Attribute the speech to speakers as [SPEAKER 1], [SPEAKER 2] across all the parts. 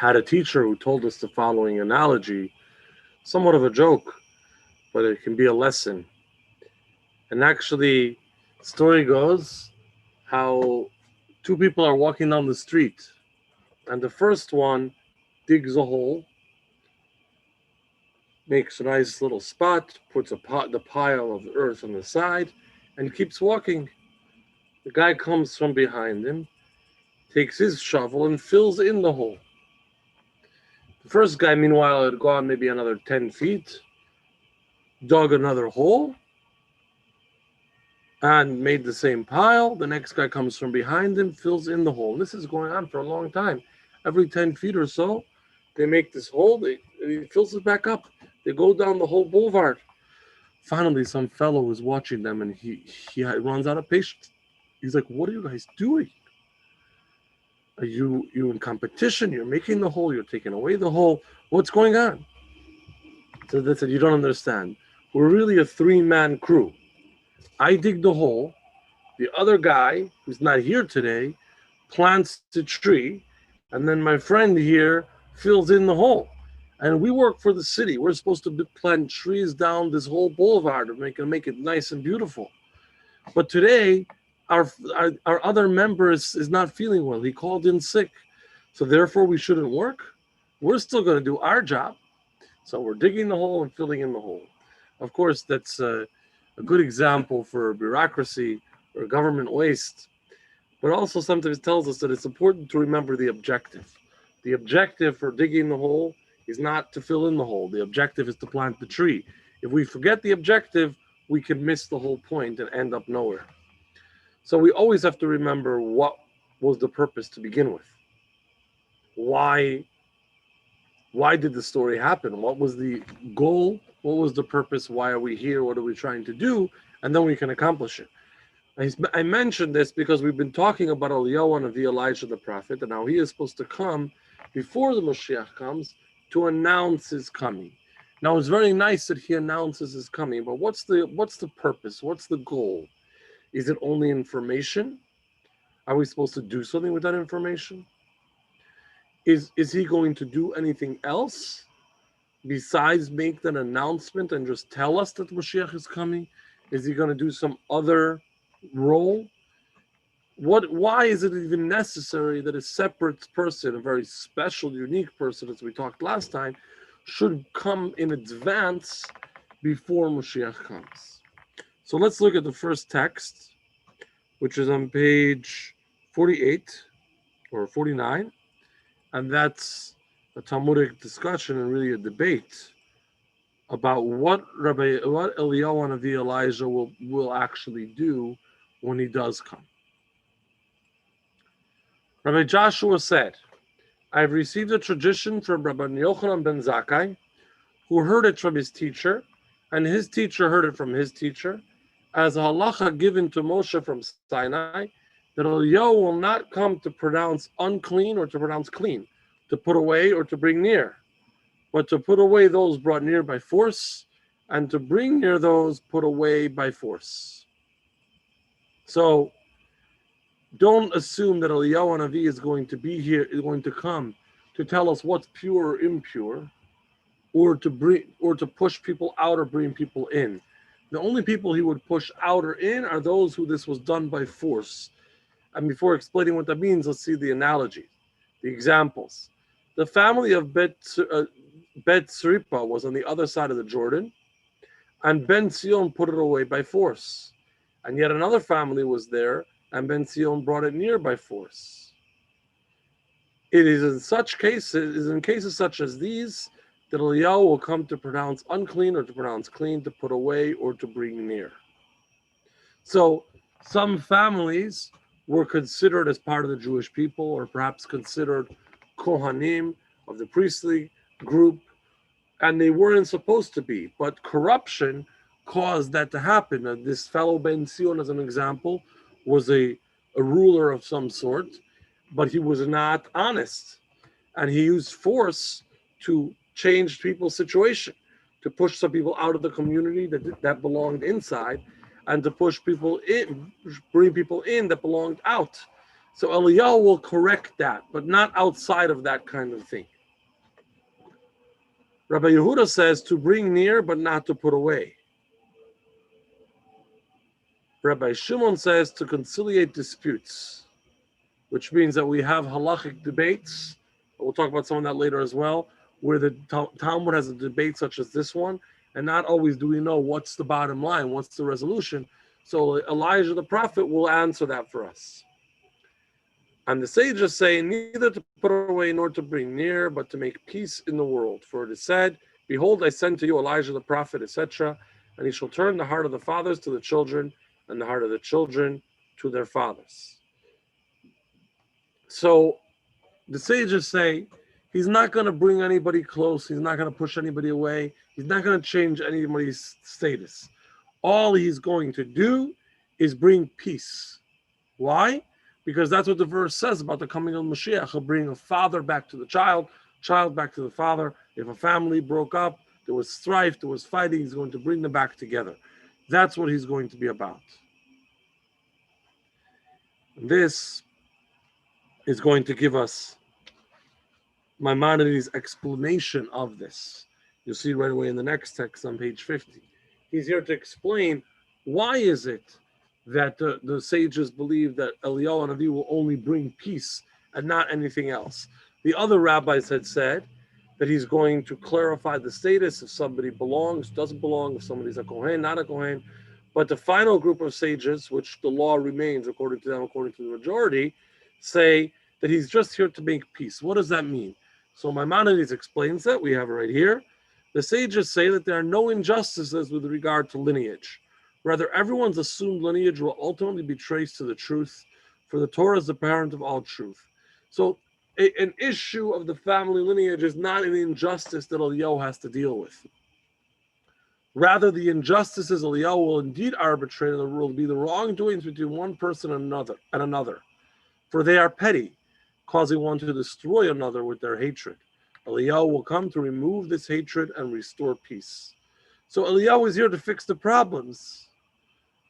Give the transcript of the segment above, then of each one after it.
[SPEAKER 1] had a teacher who told us the following analogy, somewhat of a joke, but it can be a lesson. And actually, the story goes how two people are walking down the street, and the first one digs a hole, makes a nice little spot, puts the pile of earth on the side, and keeps walking. The guy comes from behind him, takes his shovel, and fills in the hole. The first guy, meanwhile, had gone maybe another 10 feet, dug another hole, and made the same pile. The next guy comes from behind him, fills in the hole. And this is going on for a long time. Every 10 feet or so, they make this hole, he fills it back up. They go down the whole boulevard. Finally, some fellow is watching them, and he runs out of patience. He's like, "What are you guys doing? Are you in competition? You're making the hole. You're taking away the hole. What's going on?" So they said, "You don't understand. We're really a three-man crew. I dig the hole. The other guy, who's not here today, plants the tree, and then my friend here fills in the hole. And we work for the city. We're supposed to plant trees down this whole boulevard and make it nice and beautiful. But today, our other member is not feeling well. He called in sick. So therefore, we shouldn't work. We're still going to do our job. So we're digging the hole and filling in the hole." Of course, that's a good example for bureaucracy or government waste, but also sometimes tells us that it's important to remember the objective. The objective for digging the hole is not to fill in the hole. The objective is to plant the tree. If we forget the objective, we can miss the whole point and end up nowhere. So we always have to remember what was the purpose to begin with. Why why did the story happen? What was the goal? What was the purpose? Why are we here? What are we trying to do? And then we can accomplish it. I mentioned this because we've been talking about Eliyahu and Elijah the prophet, and how he is supposed to come before the Moshiach comes to announce his coming. Now it's very nice that he announces his coming, but what's the purpose? What's the goal? Is it only information? Are we supposed to do something with that information? Is he going to do anything else besides make that announcement and just tell us that Moshiach is coming? Is he going to do some other role? Why is it even necessary that a separate person, a very special, unique person, as we talked last time, should come in advance before Moshiach comes? So let's look at the first text, which is on page 48 or 49, and that's a Talmudic discussion and really a debate about what Eliyahu and Elijah will actually do when he does come. Rabbi Joshua said, "I've received a tradition from Rabbi Yochanan ben Zakkai, who heard it from his teacher, and his teacher heard it from his teacher, as a halacha given to Moshe from Sinai, that Eliyahu will not come to pronounce unclean or to pronounce clean, to put away or to bring near, but to put away those brought near by force, and to bring near those put away by force." So don't assume that Eliyahu Navi is going to be here, is going to come to tell us what's pure or impure, or to push people out or bring people in. The only people he would push out or in are those who this was done by force. And before explaining what that means, let's see the analogy, the examples. The family of Bet Sripa was on the other side of the Jordan, and Ben Sion put it away by force. And yet another family was there, and Ben Sion brought it near by force. It is in cases such as these that Eliyahu will come to pronounce unclean or to pronounce clean, to put away or to bring near. So some families were considered as part of the Jewish people, or perhaps considered Kohanim of the priestly group, and they weren't supposed to be. But corruption caused that to happen. And this fellow Ben Sion, as an example, was a ruler of some sort, but he was not honest. And he used force to change people's situation, to push some people out of the community that belonged inside, and to push people in, bring people in that belonged out. So Eliyahu will correct that, but not outside of that kind of thing. Rabbi Yehuda says to bring near, but not to put away. Rabbi Shimon says to conciliate disputes, which means that we have halachic debates. We'll talk about some of that later as well, where the Talmud has a debate such as this one, and not always do we know what's the bottom line, what's the resolution. So Elijah the prophet will answer that for us. And the sages say, neither to put away nor to bring near, but to make peace in the world. For it is said, behold, I send to you Elijah the prophet, etc., and he shall turn the heart of the fathers to the children, and the heart of the children to their fathers. So the sages say, he's not going to bring anybody close, he's not going to push anybody away, he's not going to change anybody's status. All he's going to do is bring peace. Why? Because that's what the verse says about the coming of Moshiach. He'll bring a father back to the child back to the father. If a family broke up, there was strife, there was fighting, he's going to bring them back together. That's what he's going to be about. And this is going to give us Maimonides' explanation of this. You'll see right away in the next text on page 50. He's here to explain why is it that the sages believe that Eliyahu Hanavi will only bring peace and not anything else. The other rabbis had said that he's going to clarify the status if somebody belongs, doesn't belong, if somebody's a Kohen, not a Kohen. But the final group of sages, which the law remains according to them, according to the majority, say that he's just here to make peace. What does that mean? So Maimonides explains that. We have it right here. The sages say that there are no injustices with regard to lineage. Rather, everyone's assumed lineage will ultimately be traced to the truth, for the Torah is the parent of all truth. So an issue of the family lineage is not an injustice that Eliyahu has to deal with. Rather, the injustices Eliyahu will indeed arbitrate and will be the wrongdoings between one person and another. For they are petty, causing one to destroy another with their hatred. Eliyahu will come to remove this hatred and restore peace. So Eliyahu is here to fix the problems.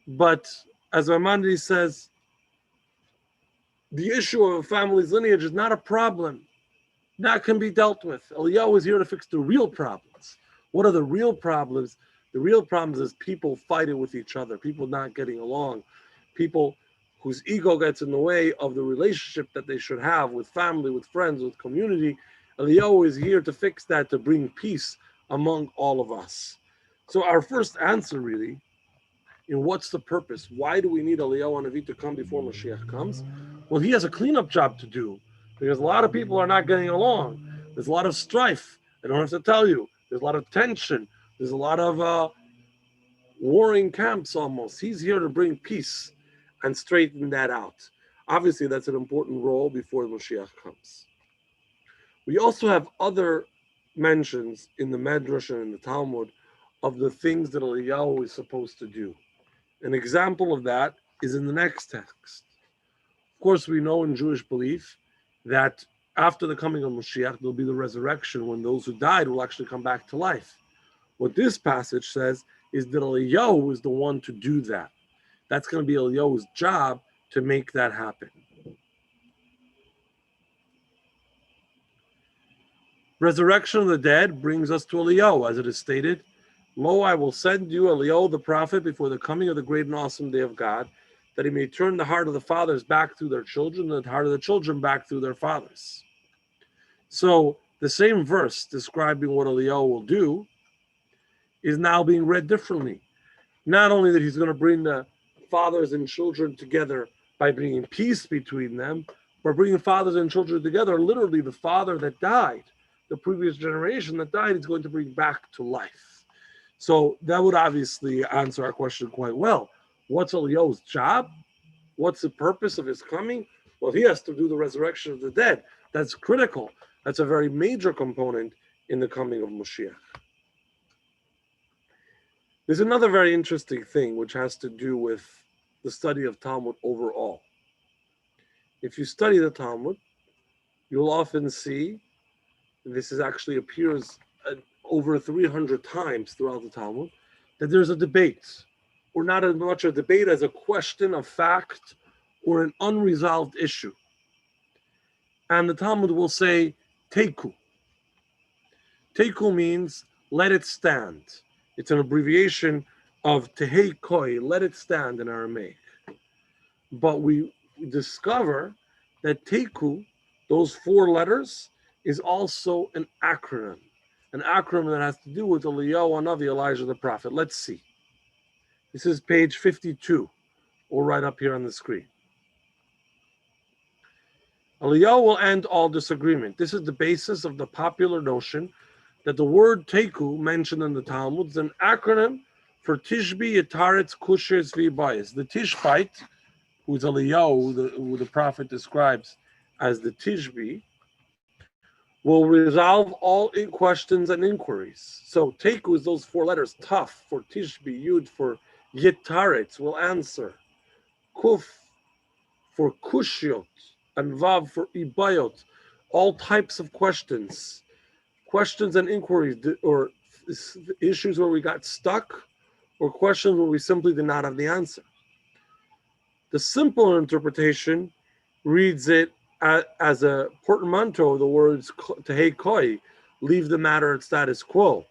[SPEAKER 1] But as Maimonides says, the issue of a family's lineage is not a problem. That can be dealt with. Eliyahu is here to fix the real problems. What are the real problems? The real problems is people fighting with each other, people not getting along, people whose ego gets in the way of the relationship that they should have with family, with friends, with community. Eliyahu is here to fix that, to bring peace among all of us. So our first answer really, what's the purpose? Why do we need Eliyahu Hanavi to come before Moshiach comes? Well, he has a cleanup job to do because a lot of people are not getting along. There's a lot of strife. I don't have to tell you. There's a lot of tension. There's a lot of warring camps almost. He's here to bring peace and straighten that out. Obviously, that's an important role before Moshiach comes. We also have other mentions in the Medrash and in the Talmud of the things that Eliyahu is supposed to do. An example of that is in the next text. Of course, we know in Jewish belief that after the coming of Moshiach, there'll be the resurrection when those who died will actually come back to life. What this passage says is that Eliyahu is the one to do that. That's going to be Eliyahu's job to make that happen. Resurrection of the dead brings us to Eliyahu, as it is stated, Lo, I will send you Eliyahu the prophet before the coming of the great and awesome day of God, that he may turn the heart of the fathers back through their children, and the heart of the children back through their fathers. So the same verse describing what Eliyahu will do is now being read differently. Not only that he's going to bring the fathers and children together by bringing peace between them, but bringing fathers and children together, literally the father that died, the previous generation that died, is going to bring back to life. So that would obviously answer our question quite well. What's Eliyahu's job? What's the purpose of his coming? Well, he has to do the resurrection of the dead. That's critical. That's a very major component in the coming of Moshiach. There's another very interesting thing which has to do with the study of Talmud overall. If you study the Talmud, you'll often see, this is actually appears over 300 times throughout the Talmud, that there's a debate, or not as much a debate as a question of fact or an unresolved issue. And the Talmud will say, Teiku. Teiku means let it stand. It's an abbreviation of Tehei Koi, let it stand in Aramaic. But we discover that Teiku, those four letters, is also an acronym that has to do with Eliyahu Hanavi, Elijah the prophet. Let's see. This is page 52, or right up here on the screen. Eliyahu will end all disagreement. This is the basis of the popular notion that the word Teiku mentioned in the Talmud is an acronym for Tishbi Yitaretz Kushes V'Bayis. The Tishbite, who's Eliyahu, who the prophet describes as the Tishbi, will resolve all questions and inquiries. So Teiku is those four letters. Taf for Tishbi, Yud for Yitaretz will answer. Kuf for Kushiot, and Vav for Ibayot, all types of questions and inquiries, or issues where we got stuck, or questions where we simply did not have the answer. The simple interpretation reads it as a portmanteau of the words tehei koi, leave the matter at status quo.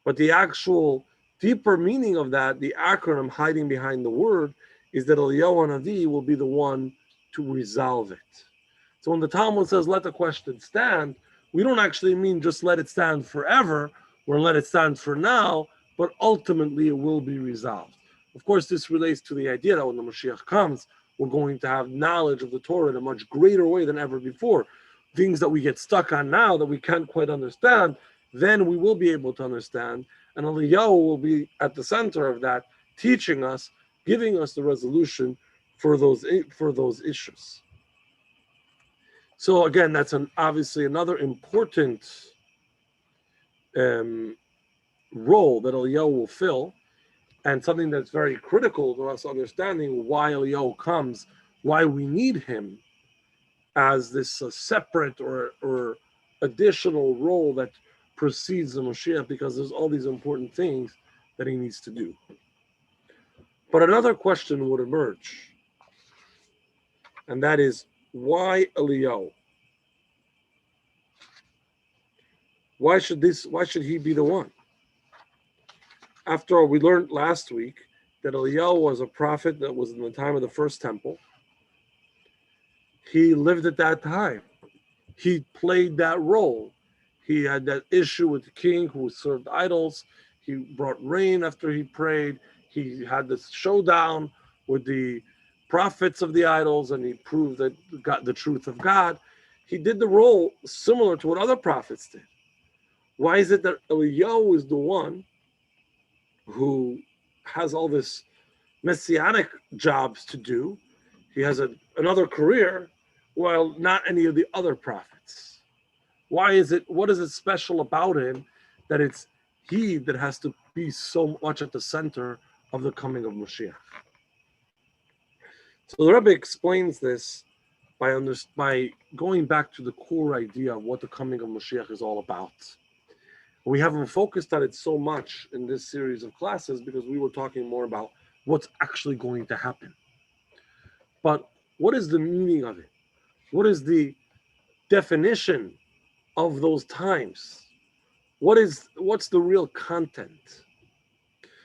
[SPEAKER 1] But the actual deeper meaning of that, the acronym hiding behind the word, is that Eliyahu Hanavi will be the one to resolve it. So when the Talmud says let the question stand, we don't actually mean just let it stand forever or let it stand for now, but ultimately it will be resolved. Of course, this relates to the idea that when the Moshiach comes, we're going to have knowledge of the Torah in a much greater way than ever before. Things that we get stuck on now that we can't quite understand, then we will be able to understand. And Eliyahu will be at the center of that, teaching us, giving us the resolution for those issues. So again, that's obviously another important role that Eliyahu will fill, and something that's very critical to us understanding why Eliyahu comes, why we need him as this separate or additional role that precedes the Moshiach, because there's all these important things that he needs to do. But another question would emerge, and that is, why Eliyahu? Why should he be the one? After all, we learned last week that Eliyahu was a prophet that was in the time of the first temple. He lived at that time. He played that role. He had that issue with the king who served idols. He brought rain after he prayed. He had this showdown with the prophets of the idols, and he proved that the truth of God. He did the role similar to what other prophets did. Why is it that Eliyahu is the one who has all this messianic jobs to do? He has another career, while not any of the other prophets. Why is it? What is it special about him that it's he that has to be so much at the center of the coming of Moshiach? So the Rebbe explains this by going back to the core idea of what the coming of Moshiach is all about. We haven't focused on it so much in this series of classes because we were talking more about what's actually going to happen. But what is the meaning of it? What is the definition of those times? What's the real content?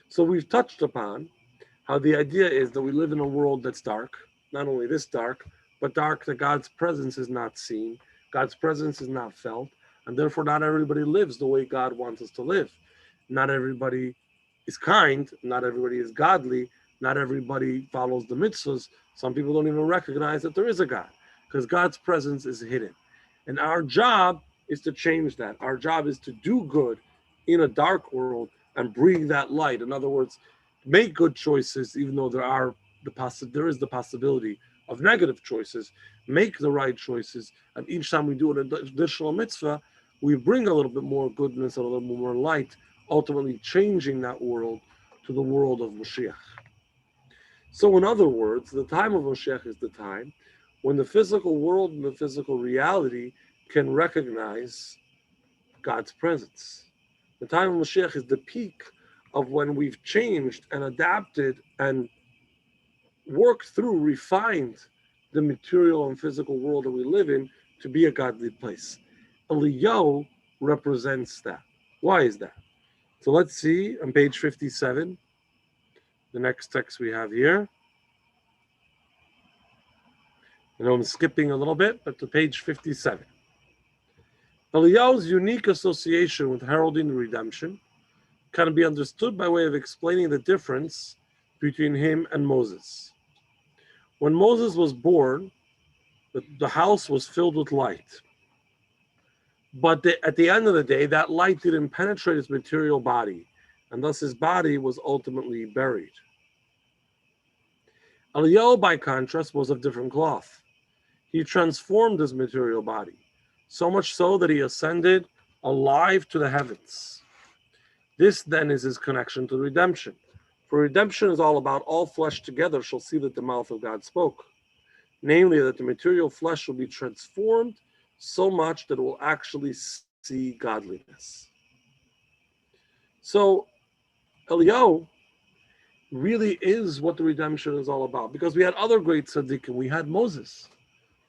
[SPEAKER 1] So we've touched upon how the idea is that we live in a world that's dark, not only this dark, but dark that God's presence is not seen, God's presence is not felt, and therefore not everybody lives the way God wants us to live. Not everybody is kind, not everybody is godly, not everybody follows the mitzvahs. Some people don't even recognize that there is a God, because God's presence is hidden. And our job is to change that. Our job is to do good in a dark world and bring that light. In other words, make good choices, even though there is the possibility of negative choices. Make the right choices, and each time we do an additional mitzvah, we bring a little bit more goodness and a little bit more light, ultimately changing that world to the world of Moshiach. So in other words, the time of Moshiach is the time when the physical world and the physical reality can recognize God's presence. The time of Moshiach is the peak of when we've changed and adapted and worked through, refined the material and physical world that we live in to be a godly place. Eliyahu represents that. Why is that? So let's see on page 57, the next text we have here. I know I'm skipping a little bit, but to page 57. Eliyahu's unique association with heralding the redemption can be understood by way of explaining the difference between him and Moses. When Moses was born, the house was filled with light. But at the end of the day, that light didn't penetrate his material body, and thus his body was ultimately buried. Eliyahu, by contrast, was of different cloth. He transformed his material body, so much so that he ascended alive to the heavens. This then is his connection to redemption. For redemption is all about all flesh together shall see that the mouth of God spoke. Namely, that the material flesh will be transformed so much that it will actually see godliness. So Eliyahu really is what the redemption is all about, because we had other great tzaddikim. We had Moses.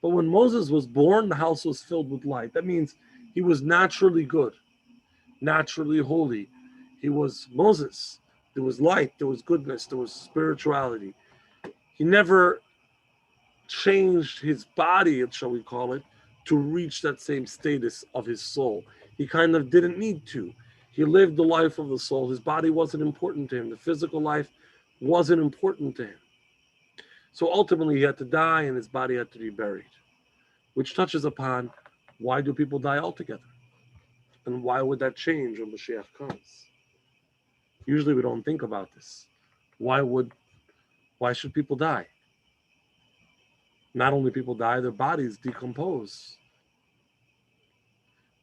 [SPEAKER 1] But when Moses was born, the house was filled with light. That means he was naturally good, naturally holy. He was Moses. There was light, there was goodness, there was spirituality. He never changed his body, shall we call it, to reach that same status of his soul. He kind of didn't need to. He lived the life of the soul. His body wasn't important to him. The physical life wasn't important to him. So ultimately, he had to die and his body had to be buried, which touches upon why do people die altogether? And why would that change when Moshiach comes? Usually we don't think about this. Why should people die? Not only people die, their bodies decompose.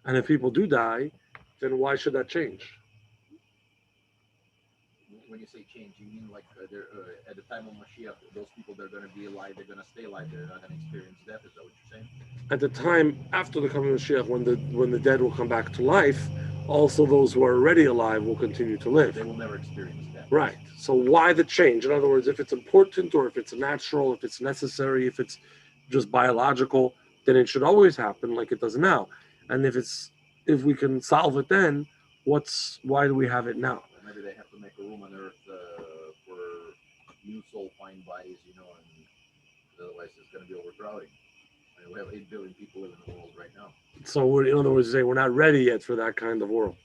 [SPEAKER 1] And if people do die, then why should that change?
[SPEAKER 2] When you say change, you mean like at the time of Mashiach, those people that are going to be alive, they're going to stay alive, they're not going to experience death. Is that what you're saying?
[SPEAKER 1] At the time after the coming of Moshiach, when the dead will come back to life, also those who are already alive will continue to live.
[SPEAKER 2] They will never experience death.
[SPEAKER 1] Right. So why the change? In other words, if it's important or if it's natural, if it's necessary, if it's just biological, then it should always happen like it does now. And if we can solve it then, why do we have it now?
[SPEAKER 2] Maybe they have to make a room on Earth for new soul fine bodies, and otherwise it's going to be overcrowding. I mean, we have 8 billion people living in the world right now.
[SPEAKER 1] So in other words, we're not ready yet for that kind of world.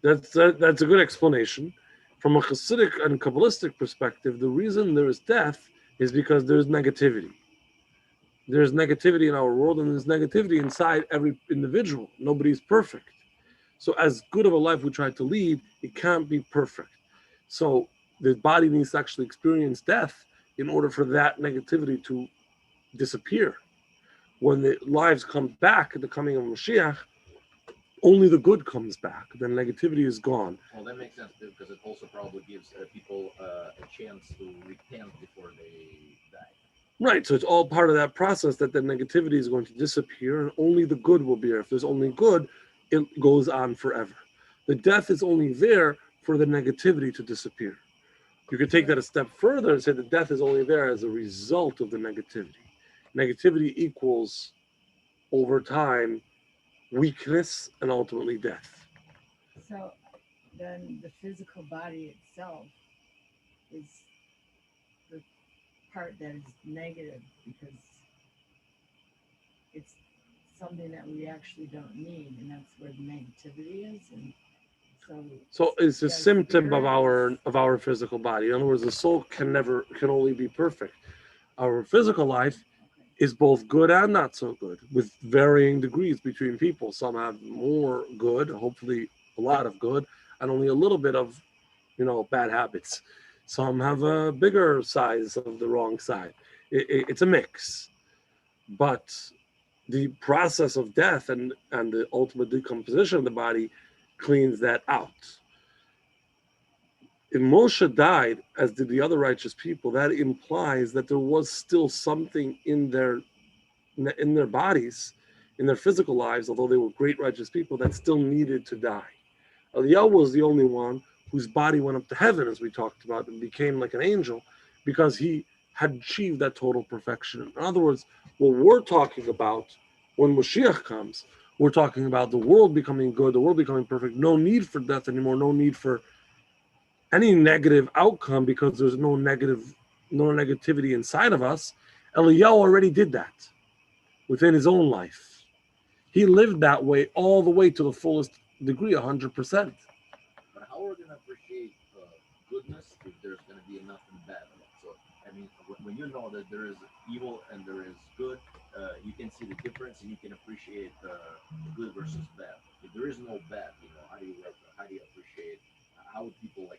[SPEAKER 1] That's a good explanation. From a Hasidic and Kabbalistic perspective, the reason there is death is because there's negativity. There's negativity in our world, and there's negativity inside every individual. Nobody's perfect. So as good of a life we try to lead, it can't be perfect. So the body needs to actually experience death in order for that negativity to disappear. When the lives come back at the coming of Moshiach, only the good comes back. Then negativity is gone.
[SPEAKER 2] Well, that makes sense because it also probably gives people a chance to repent before they die.
[SPEAKER 1] Right, so it's all part of that process that the negativity is going to disappear and only the good will be there. If there's only good, it goes on forever. The death is only there for the negativity to disappear. You could take that a step further and say that death is only there as a result of the negativity. Negativity equals, over time, weakness and ultimately death.
[SPEAKER 3] So then the physical body itself is the part that is negative because it's something that we actually don't need, and that's where the negativity is. And
[SPEAKER 1] so it's a symptom of our physical body. In other words, the soul can only be perfect. Our physical life is both good and not so good, with varying degrees between people. Some have more good, hopefully a lot of good, and only a little bit of, bad habits. Some have a bigger size of the wrong side. It's a mix. But the process of death and the ultimate decomposition of the body cleans that out. If Moshe died, as did the other righteous people, that implies that there was still something in their bodies, in their physical lives, although they were great righteous people, that still needed to die. Eliyahu was the only one whose body went up to heaven, as we talked about, and became like an angel, because he had achieved that total perfection. In other words, what we're talking about when Moshiach comes, we're talking about the world becoming good, the world becoming perfect, no need for death anymore, no need for any negative outcome because there's no negativity inside of us. Eliyahu already did that within his own life. He lived that way all the way to the fullest degree, 100%.
[SPEAKER 2] But how are we going to appreciate goodness if there's going to be nothing bad in it? So, I mean, when you know that there is evil and there is good, you can see the difference and you can appreciate good versus bad. If there is no bad, how do you appreciate? How would people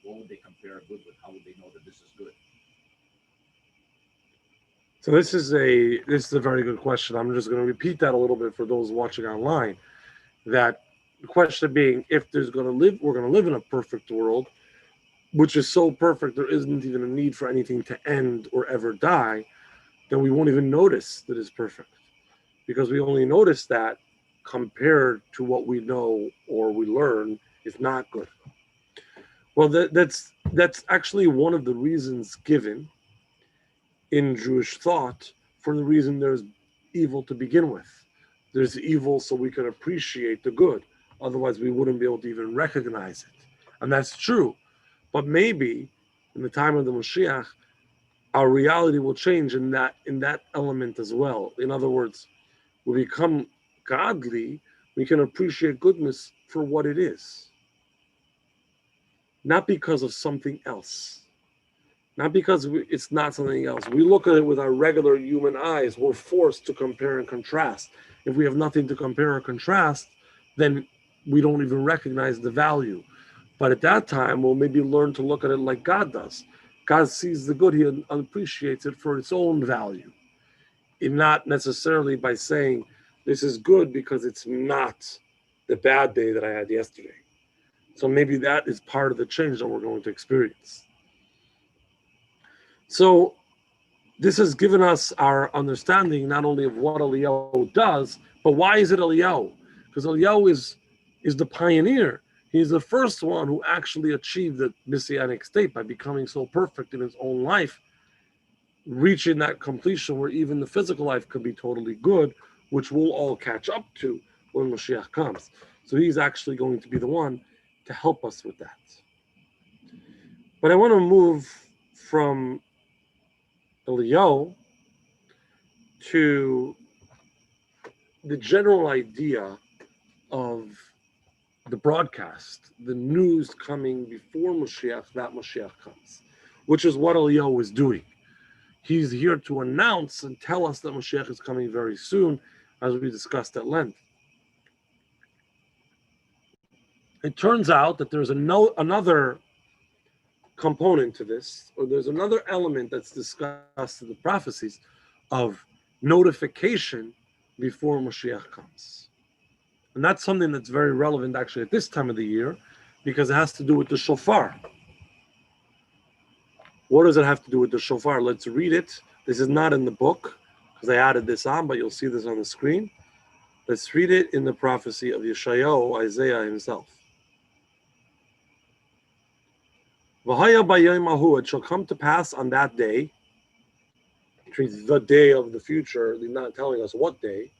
[SPEAKER 2] what would they compare good with? How would they know that this is good?
[SPEAKER 1] So this is a very good question. I'm just going to repeat that a little bit for those watching online. That the question being, if we're going to live in a perfect world, which is so perfect there isn't even a need for anything to end or ever die, then we won't even notice that it's perfect, because we only notice that compared to what we know or we learn is not good. Well, that's actually one of the reasons given in Jewish thought for the reason there's evil to begin with. There's evil so we can appreciate the good. Otherwise, we wouldn't be able to even recognize it. And that's true. But maybe in the time of the Moshiach, our reality will change in that element as well. In other words, we become godly, we can appreciate goodness for what it is, not because of something else. Not because it's not something else. We look at it with our regular human eyes. We're forced to compare and contrast. If we have nothing to compare or contrast, then we don't even recognize the value. But at that time, we'll maybe learn to look at it like God does. God sees the good, he appreciates it for its own value, and not necessarily by saying, this is good because it's not the bad day that I had yesterday. So maybe that is part of the change that we're going to experience. So this has given us our understanding not only of what Eliyahu does, but why is it Eliyahu? Because Eliyahu is the pioneer. He's the first one who actually achieved the messianic state by becoming so perfect in his own life, reaching that completion where even the physical life could be totally good, which we'll all catch up to when Moshiach comes. So he's actually going to be the one to help us with that. But I want to move from Eliyahu to the general idea of the broadcast, the news coming before Moshiach, that Moshiach comes, which is what Eliyahu is doing. He's here to announce and tell us that Moshiach is coming very soon, as we discussed at length. It turns out that there's another component to this, or there's another element that's discussed in the prophecies of notification before Moshiach comes. And that's something that's very relevant actually at this time of the year, because it has to do with the shofar. What does it have to do with the shofar? Let's read it. This is not in the book, because I added this on, but you'll see this on the screen. Let's read it in the prophecy of Yeshayahu, Isaiah himself. It shall come to pass on that day, which means the day of the future, they're not telling us what day,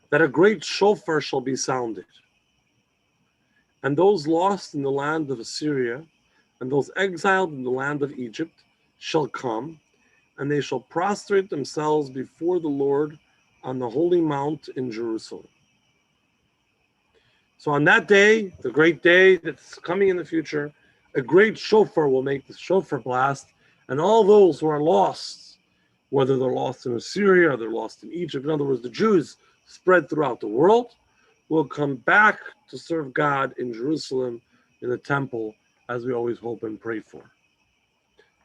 [SPEAKER 1] that a great shofar shall be sounded. And those lost in the land of Assyria, and those exiled in the land of Egypt, shall come, and they shall prostrate themselves before the Lord on the holy mount in Jerusalem. So on that day, the great day that's coming in the future, a great shofar will make the shofar blast, and all those who are lost, whether they're lost in Assyria or they're lost in Egypt, in other words, the Jews spread throughout the world, will come back to serve God in Jerusalem, in the temple, as we always hope and pray for.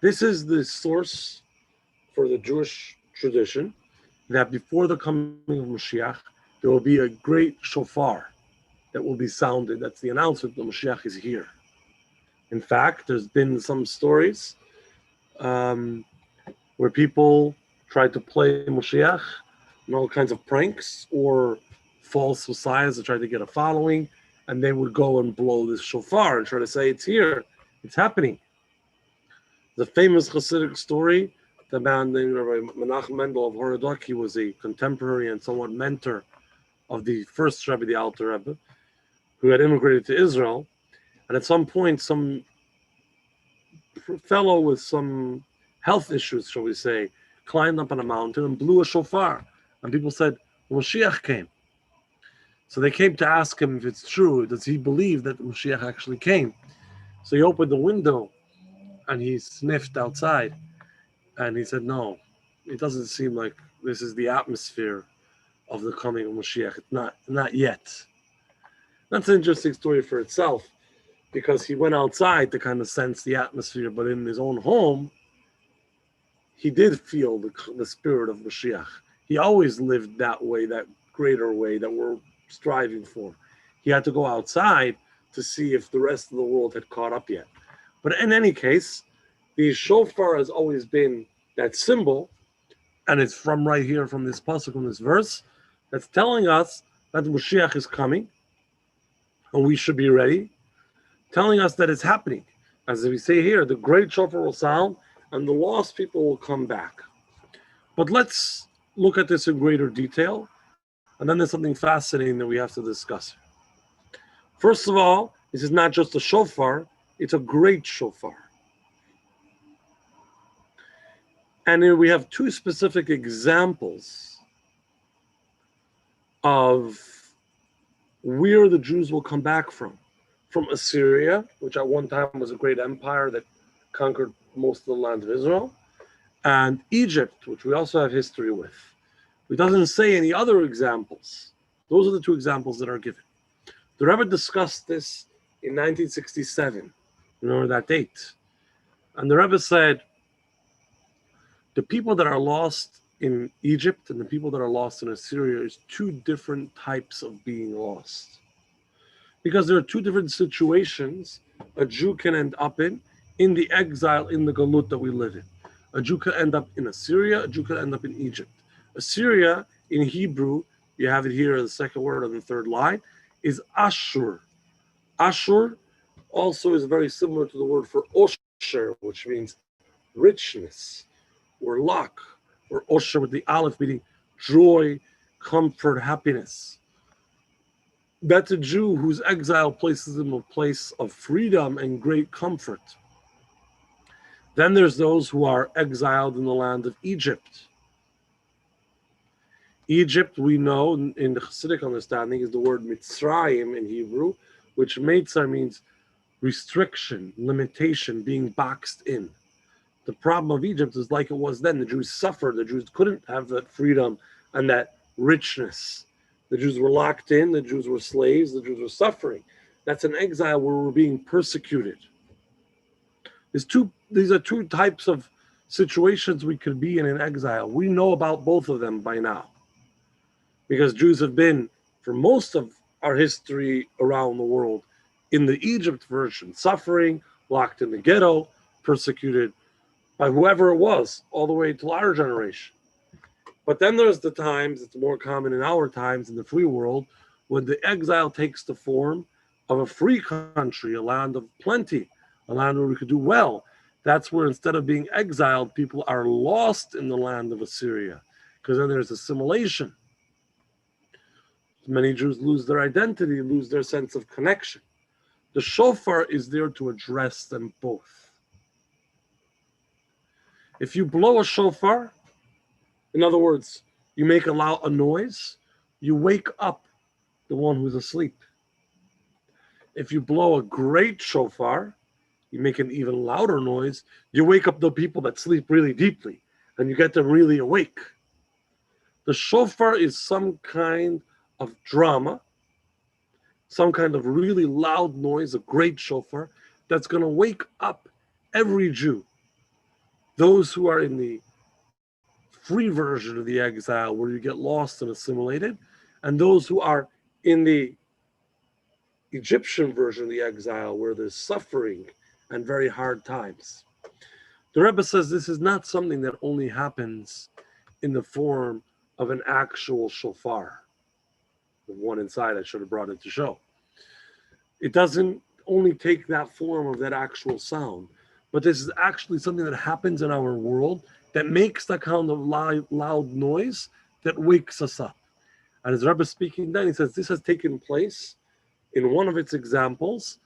[SPEAKER 1] This is the source for the Jewish tradition that before the coming of Moshiach, there will be a great shofar that will be sounded. That's the announcement that Moshiach is here. In fact, there's been some stories where people tried to play Moshiach and all kinds of pranks or false messiahs that tried to get a following, and they would go and blow this shofar and try to say, it's here, it's happening. The famous Hasidic story the man named Rabbi Menachem Mendel of Horodok. He was a contemporary and somewhat mentor of the first Rebbe, the Alter Rebbe, who had immigrated to Israel. And at some point, some fellow with some health issues, shall we say, climbed up on a mountain and blew a shofar. And people said, Moshiach came. So they came to ask him if it's true. Does he believe that Moshiach actually came? So he opened the window and he sniffed outside. And he said, no, it doesn't seem like this is the atmosphere of the coming of Moshiach. It's not yet. That's an interesting story for itself, because he went outside to kind of sense the atmosphere, but in his own home, he did feel the spirit of Moshiach. He always lived that way, that greater way that we're striving for. He had to go outside to see if the rest of the world had caught up yet. But in any case, the shofar has always been that symbol, and it's from right here, from this pasuk, from this verse, that's telling us that Moshiach is coming, and we should be ready, telling us that it's happening. As we say here, the great shofar will sound, and the lost people will come back. But let's look at this in greater detail, and then there's something fascinating that we have to discuss. First of all, this is not just a shofar, it's a great shofar. And here we have two specific examples of where the Jews will come back from. From Assyria, which at one time was a great empire that conquered most of the land of Israel, and Egypt, which we also have history with. It doesn't say any other examples. Those are the two examples that are given. The Rebbe discussed this in 1967. Remember that date? And the Rebbe said, the people that are lost in Egypt and the people that are lost in Assyria is two different types of being lost. Because there are two different situations a Jew can end up in the exile, in the galut that we live in. A Jew could end up in Assyria, a Jew could end up in Egypt. Assyria, in Hebrew, you have it here, the second word on the third line, is Ashur. Ashur also is very similar to the word for Osher, which means richness, or luck, or Osher with the aleph, meaning joy, comfort, happiness. That's a Jew whose exile places him in a place of freedom and great comfort. Then there's those who are exiled in the land of Egypt. Egypt, we know in the Hasidic understanding, is the word Mitzrayim in Hebrew, which Meitzar means restriction, limitation, being boxed in. The problem of Egypt is like it was then. The Jews suffered. The Jews couldn't have that freedom and that richness. The Jews were locked in. The Jews were slaves. The Jews were suffering. That's an exile where we're being persecuted. These are two types of situations we could be in exile. We know about both of them by now, because Jews have been, for most of our history around the world, in the Egypt version, suffering, locked in the ghetto, persecuted by whoever it was, all the way to our generation. But then there's the times, it's more common in our times in the free world, when the exile takes the form of a free country, a land of plenty, a land where we could do well. That's where, instead of being exiled, people are lost in the land of Assyria, because then there's assimilation. Many Jews lose their identity, lose their sense of connection. The shofar is there to address them both. If you blow a shofar, in other words, you make a noise, you wake up the one who's asleep. If you blow a great shofar, you make an even louder noise, you wake up the people that sleep really deeply, and you get them really awake. The shofar is some kind of drama, some kind of really loud noise, a great shofar, that's going to wake up every Jew. Those who are in the free version of the exile, where you get lost and assimilated, and those who are in the Egyptian version of the exile, where there's suffering and very hard times. The Rebbe says this is not something that only happens in the form of an actual shofar. The one inside I should have brought it to show. It doesn't only take that form of that actual sound, but this is actually something that happens in our world that makes that kind of loud noise that wakes us up. And as Rebbe is speaking then, he says this has taken place in one of its examples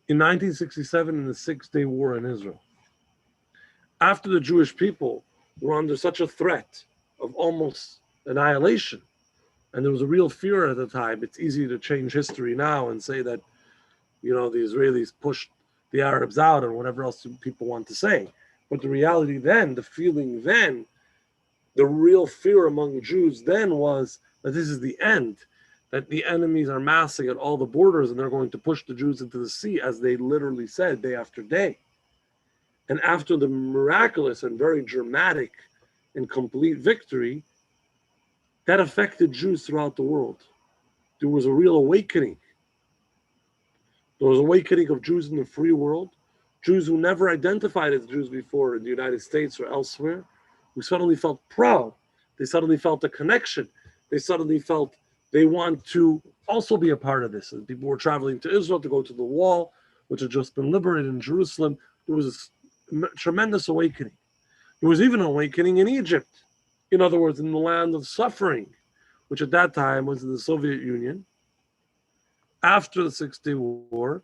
[SPEAKER 1] in 1967 in the Six-Day War in Israel. After the Jewish people were under such a threat of almost annihilation, and there was a real fear at the time. It's easy to change history now and say that, the Israelis pushed the Arabs out or whatever else people want to say. But the reality then, the feeling then, the real fear among Jews then was that this is the end, that the enemies are massing at all the borders and they're going to push the Jews into the sea, as they literally said day after day. And after the miraculous and very dramatic and complete victory, that affected Jews throughout the world. There was a real awakening. There was an awakening of Jews in the free world, Jews who never identified as Jews before in the United States or elsewhere, who suddenly felt proud. They suddenly felt a connection. They suddenly felt they want to also be a part of this. And people were traveling to Israel to go to the wall, which had just been liberated in Jerusalem. There was a tremendous awakening. There was even an awakening in Egypt. In other words, in the land of suffering, which at that time was in the Soviet Union. After the Six-Day War,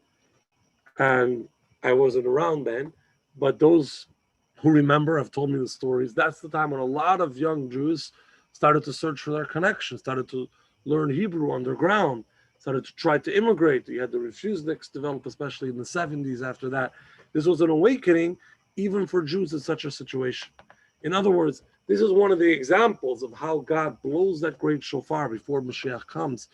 [SPEAKER 1] and I wasn't around then, but those who remember have told me the stories. That's the time when a lot of young Jews started to search for their connection, started to learn Hebrew underground, started to try to immigrate. You had the refuseniks develop, especially in the 70s after that. This was an awakening even for Jews in such a situation. In other words, this is one of the examples of how God blows that great shofar before Moshiach comes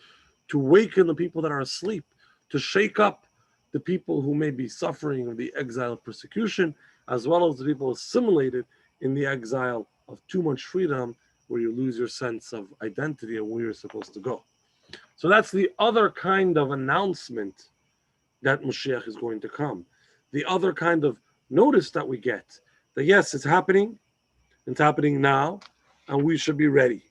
[SPEAKER 1] to waken the people that are asleep, to shake up the people who may be suffering of the exile of persecution, as well as the people assimilated in the exile of too much freedom, where you lose your sense of identity and where you're supposed to go. So that's the other kind of announcement that Moshiach is going to come. The other kind of notice that we get, that yes, it's happening now, and we should be ready.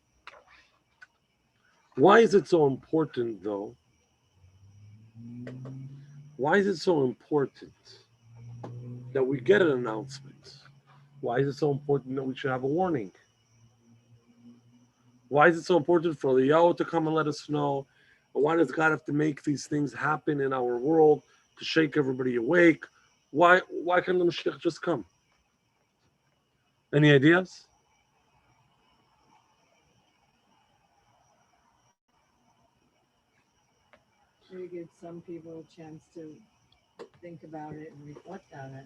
[SPEAKER 1] Why is it so important, though? Why is it so important that we get an announcement? Why is it so important that we should have a warning? Why is it so important for Eliyahu to come and let us know? Why does God have to make these things happen in our world to shake everybody awake? Why can't the Mashiach just come? Any ideas?
[SPEAKER 3] To give some people a chance to think about it and reflect on it.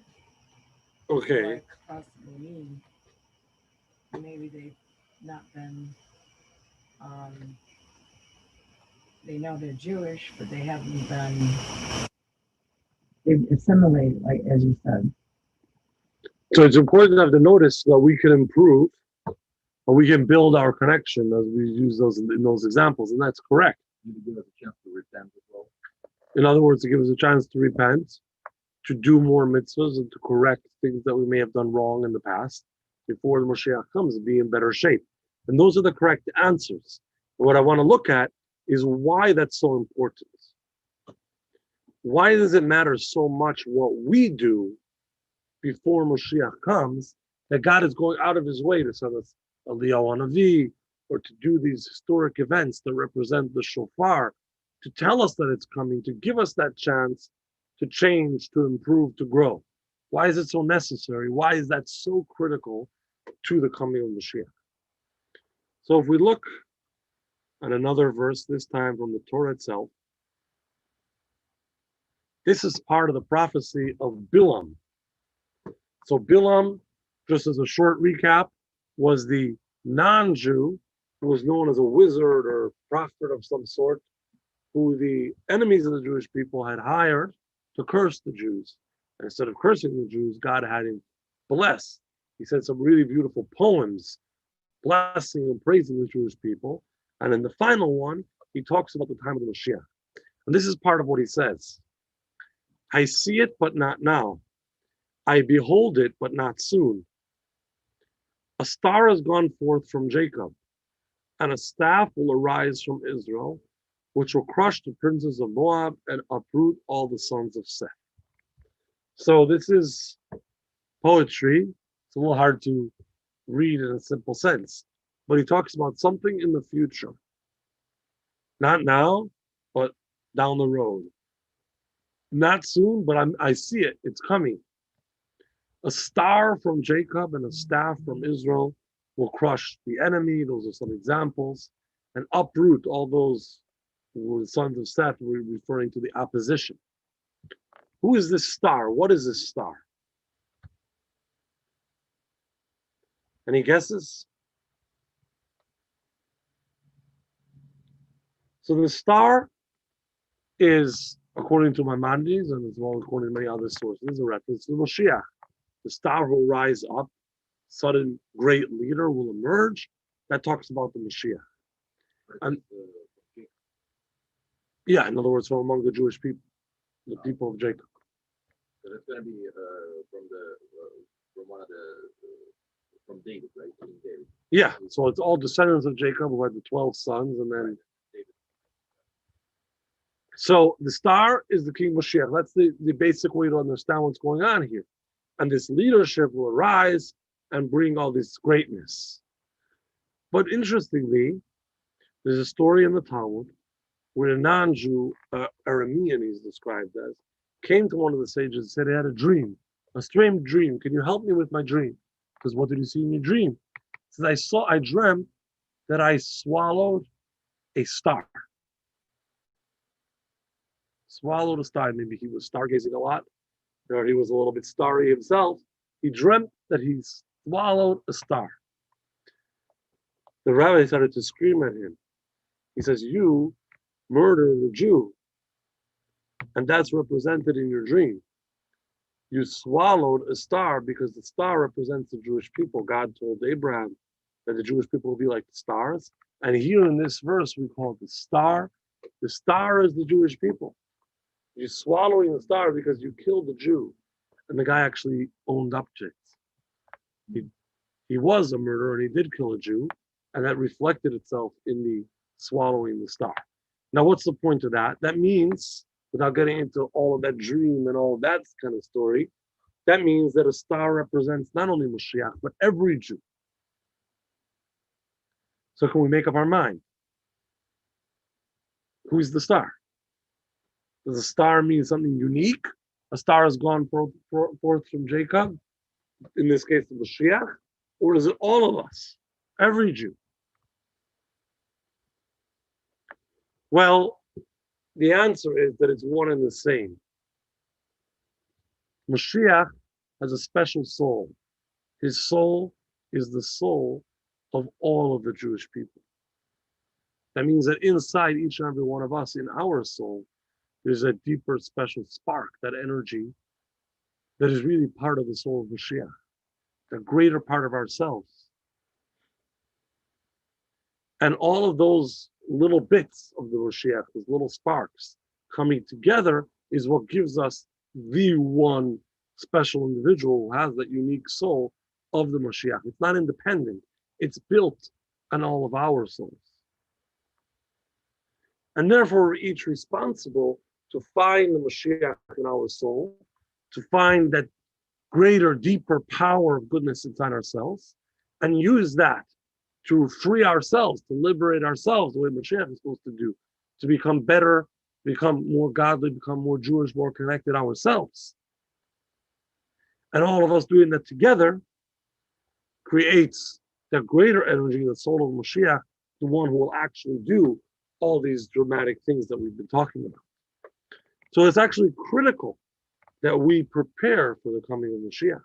[SPEAKER 1] Okay.
[SPEAKER 3] What it could possibly mean. Maybe they've not been, they know they're Jewish, but they haven't been assimilated, like as you said.
[SPEAKER 1] So it's important to have to notice that we can improve, or we can build our connection as we use those in those examples, and that's correct.
[SPEAKER 2] You give us a chance to repent as well.
[SPEAKER 1] In other words, to give us a chance to repent, to do more mitzvahs, and to correct things that we may have done wrong in the past before the Moshiach comes, and be in better shape. And those are the correct answers. And what I want to look at is why that's so important. Why does it matter so much what we do before Moshiach comes, that God is going out of his way to send us Eliyahu Hanavi, or to do these historic events that represent the shofar, to tell us that it's coming, to give us that chance to change, to improve, to grow? Why is it so necessary? Why is that so critical to the coming of Mashiach? So if we look at another verse, this time from the Torah itself, this is part of the prophecy of Bilam. So Bilam, just as a short recap, was the non-Jew who was known as a wizard or prophet of some sort, who the enemies of the Jewish people had hired to curse the Jews. And instead of cursing the Jews, God had him bless. He said some really beautiful poems, blessing and praising the Jewish people. And in the final one, he talks about the time of the Moshiach. And this is part of what he says. I see it, but not now. I behold it, but not soon. A star has gone forth from Jacob, and a staff will arise from Israel, which will crush the princes of Moab and uproot all the sons of Seth. So this is poetry. It's a little hard to read in a simple sense. But he talks about something in the future. Not now, but down the road. Not soon, but I see it. It's coming. A star from Jacob and a staff from Israel will crush the enemy. Those are some examples. And uproot all those who were the sons of Seth, referring to the opposition. Who is this star? What is this star? Any guesses? So the star is, according to Maimonides, and as well according to many other sources, a reference to Moshiach. The star will rise up, sudden great leader will emerge. That talks about the Moshiach. And yeah, in other words, from among the Jewish people, the people of Jacob.
[SPEAKER 2] So that's going to be from one of the from David, right? King David.
[SPEAKER 1] Yeah, so it's all descendants of Jacob who had the 12 sons, and then
[SPEAKER 2] David.
[SPEAKER 1] so the star is the King Moshiach. That's the basic way to understand what's going on here. And this leadership will arise and bring all this greatness. But interestingly, there's a story in the Talmud where a non-Jew, Aramean he's described as, came to one of the sages and said he had a dream, a strange dream. Can you help me with my dream? Because what did you see in your dream? He says, I dreamt that I swallowed a star. Swallowed a star. Maybe he was stargazing a lot, or he was a little bit starry himself. He dreamt that he swallowed a star. The rabbi started to scream at him. He says, you murdered a Jew. And that's represented in your dream. You swallowed a star because the star represents the Jewish people. God told Abraham that the Jewish people will be like the stars. And here in this verse, we call it the star. The star is the Jewish people. You're swallowing the star because you killed the Jew. And the guy actually owned up to it. He was a murderer and he did kill a Jew. And that reflected itself in the swallowing the star. Now, what's the point of that? That means, without getting into all of that dream and all of that kind of story, that means that a star represents not only Moshiach, but every Jew. So can we make up our mind? Who's the star? Does a star mean something unique? A star has gone forth from Jacob, in this case the Moshiach, or is it all of us? Every Jew? Well, the answer is that it's one and the same. Moshiach has a special soul. His soul is the soul of all of the Jewish people. That means that inside each and every one of us, in our soul, there's a deeper, special spark, that energy that is really part of the soul of Moshiach, the greater part of ourselves. And all of those little bits of the Moshiach, those little sparks coming together, is what gives us the one special individual who has that unique soul of the Moshiach. It's not independent. It's built on all of our souls. And therefore, we're each responsible to find the Moshiach in our soul, to find that greater, deeper power of goodness inside ourselves, and use that to free ourselves, to liberate ourselves the way Moshiach is supposed to do, to become better, become more godly, become more Jewish, more connected ourselves. And all of us doing that together creates the greater energy, the soul of Moshiach, the one who will actually do all these dramatic things that we've been talking about. So it's actually critical that we prepare for the coming of Moshiach.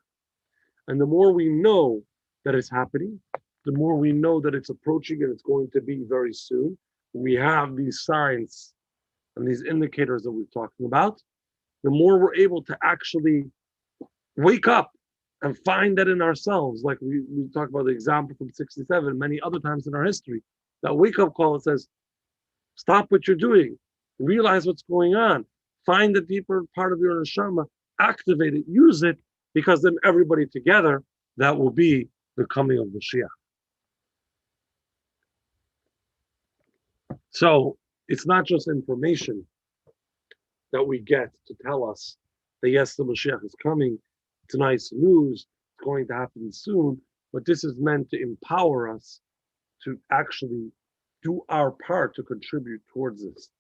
[SPEAKER 1] And the more we know that it's happening, the more we know that it's approaching and it's going to be very soon. We have these signs and these indicators that we're talking about, the more we're able to actually wake up and find that in ourselves. Like we talk about the example from 67, many other times in our history, that wake-up call that says, stop what you're doing, realize what's going on, find the deeper part of your neshama, activate it, use it, because then everybody together, that will be the coming of Moshiach. So it's not just information that we get to tell us that yes, the Moshiach is coming, it's nice news, it's going to happen soon, but this is meant to empower us to actually do our part to contribute towards this.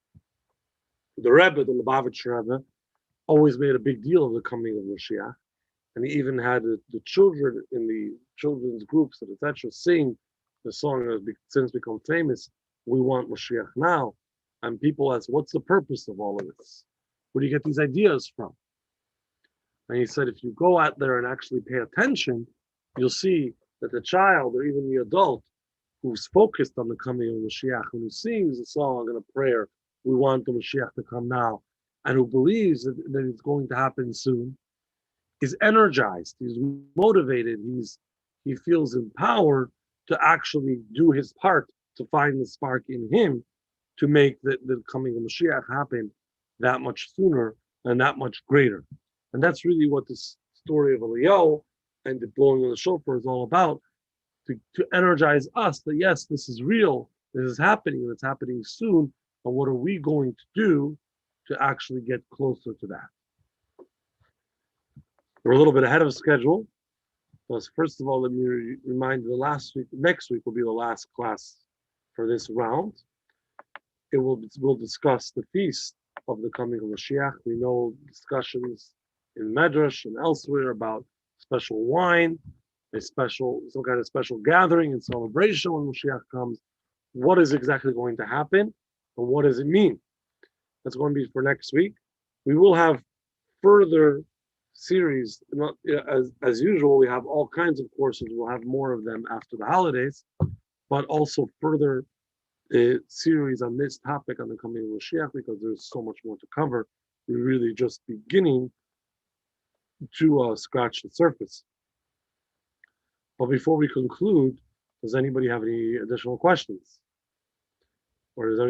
[SPEAKER 1] The Rebbe, the Lubavitcher Rebbe, always made a big deal of the coming of Moshiach, and he even had the children in the children's groups, etc., sing the song that has since become famous, "We Want Moshiach Now," and people ask, "What's the purpose of all of this? Where do you get these ideas from?" And he said, if you go out there and actually pay attention, you'll see that the child or even the adult who's focused on the coming of Mashiach, and who sings a song and a prayer, "We want the Mashiach to come now," and who believes that it's going to happen soon, is energized, he's motivated, he feels empowered to actually do his part to find the spark in him to make the coming of Mashiach happen that much sooner and that much greater. And that's really what this story of Eliyahu and the blowing of the shofar is all about, to energize us that yes, this is real, this is happening, and it's happening soon. And what are we going to do to actually get closer to that? We're a little bit ahead of schedule. But first of all, let me remind you, next week will be the last class for this round. We'll discuss the feast of the coming of Mashiach. We know discussions in Medrash and elsewhere about special wine, some kind of special gathering and celebration when Mashiach comes. What is exactly going to happen, and what does it mean? That's going to be for next week. We will have further series. As usual, we have all kinds of courses. We'll have more of them after the holidays, but also further series on this topic on the coming of Moshiach, because there's so much more to cover. We're really just beginning to scratch the surface. But before we conclude, does anybody have any additional questions? Or does anyone